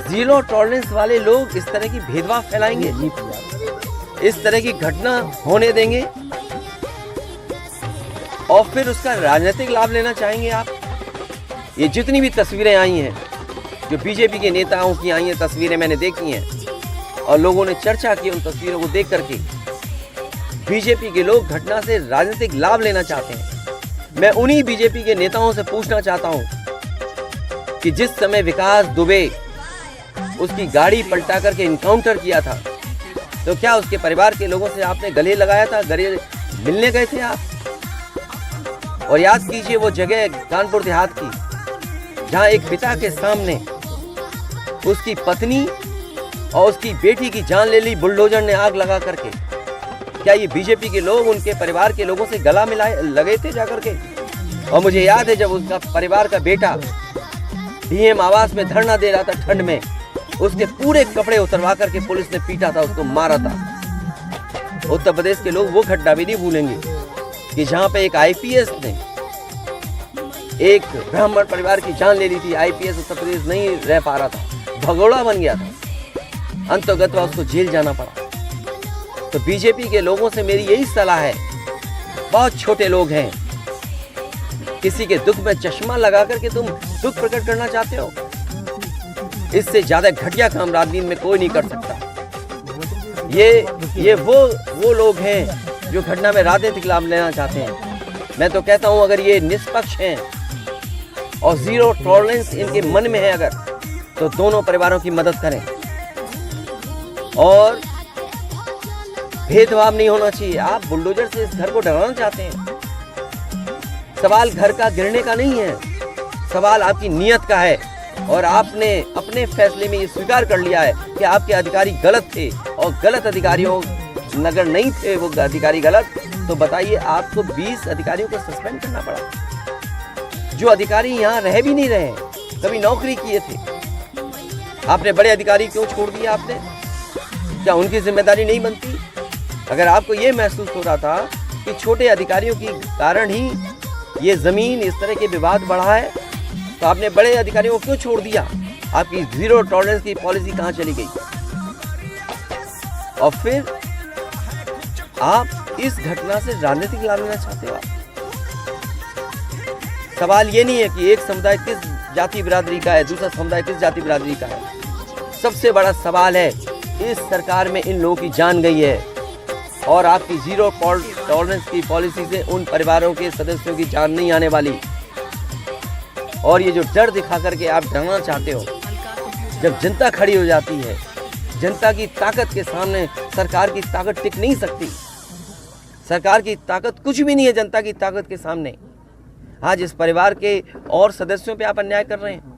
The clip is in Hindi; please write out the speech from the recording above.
जीरो टॉलरेंस वाले लोग इस तरह की भेदभाव फैलाएंगे, इस तरह की घटना होने देंगे और फिर उसका राजनीतिक लाभ लेना चाहेंगे आप। ये जितनी भी तस्वीरें आई हैं, जो बीजेपी के नेताओं की आई हैं तस्वीरें मैंने देखी हैं और लोगों ने चर्चा की उन तस्वीरों को देख करके, बीजेपी के लोग घटना से राजनीतिक लाभ लेना चाहते हैं। मैं उन्हीं बीजेपी के नेताओं से पूछना चाहता हूं कि जिस समय विकास दुबे उसकी गाड़ी पलटा करके इनकाउंटर किया था, तो क्या उसके परिवार के लोगों से आपने गले लगाया था, गले मिलने गए थे आप? और याद कीजिए वो जगह कानपुर देहात की, जहां एक पिता के सामने उसकी पत्नी और उसकी बेटी की जान ले ली बुलडोजर ने आग लगा करके। क्या ये बीजेपी के लोग उनके परिवार के लोगों से गला मिलाए लगे थे जाकर के? और मुझे याद है जब उसका परिवार का बेटा डीएम आवास में धरना दे रहा था ठंड में, उसके पूरे कपड़े उतरवा करके पुलिस ने पीटा था, उसको मारा था। उत्तर प्रदेश के लोग वो घटना भी नहीं भूलेंगे कि जहां पे एक आईपीएस ने एक ब्राह्मण परिवार की जान ले ली थी। आईपीएस उत्तर प्रदेश नहीं रह पा रहा था, भगोड़ा बन गया था, अंतर्गत उसको जेल जाना पड़ा। तो बीजेपी के लोगों से मेरी यही सलाह है, बहुत छोटे लोग हैं, किसी के दुख में चश्मा लगा करके तुम दुख प्रकट करना चाहते हो, इससे ज्यादा घटिया काम राजनीति में कोई नहीं कर सकता। ये वो लोग हैं जो घटना में राजनीतिक लाभ लेना चाहते हैं। मैं तो कहता हूं अगर ये निष्पक्ष हैं और जीरो टॉलरेंस इनके मन में है अगर, तो दोनों परिवारों की मदद करें और भेदभाव नहीं होना चाहिए। आप बुलडोजर से इस घर को डराना चाहते हैं। सवाल घर का गिरने का नहीं है, सवाल आपकी नीयत का है और आपने अपने फैसले में ये स्वीकार कर लिया है कि आपके अधिकारी गलत थे और गलत अधिकारियों अगर नहीं थे वो अधिकारी गलत, तो बताइए आपको 20 अधिकारियों को सस्पेंड करना पड़ा। जो अधिकारी यहाँ रह भी नहीं रहे, कभी नौकरी किए थे, आपने बड़े अधिकारी क्यों छोड़ दिए? आपने क्या उनकी जिम्मेदारी नहीं बनती? अगर आपको ये महसूस हो रहा था कि छोटे अधिकारियों के कारण ही ये जमीन इस तरह के विवाद बढ़ा है, तो आपने बड़े अधिकारियों को क्यों छोड़ दिया? आपकी जीरो टॉलरेंस की पॉलिसी कहां चली गई? और फिर आप इस घटना से राजनीतिक लाभ लेना चाहते हो। सवाल ये नहीं है कि एक समुदाय किस जाति बिरादरी का है, दूसरा समुदाय किस जाति बिरादरी का है। सबसे बड़ा सवाल है इस सरकार में इन लोगों की जान गई है और आपकी जीरो टॉलरेंस की पॉलिसी से उन परिवारों के सदस्यों की जान नहीं आने वाली। और ये जो डर दिखा करके आप डराना चाहते हो, जब जनता खड़ी हो जाती है, जनता की ताकत के सामने सरकार की ताकत टिक नहीं सकती। सरकार की ताकत कुछ भी नहीं है जनता की ताकत के सामने। आज इस परिवार के और सदस्यों पे आप अन्याय कर रहे हैं।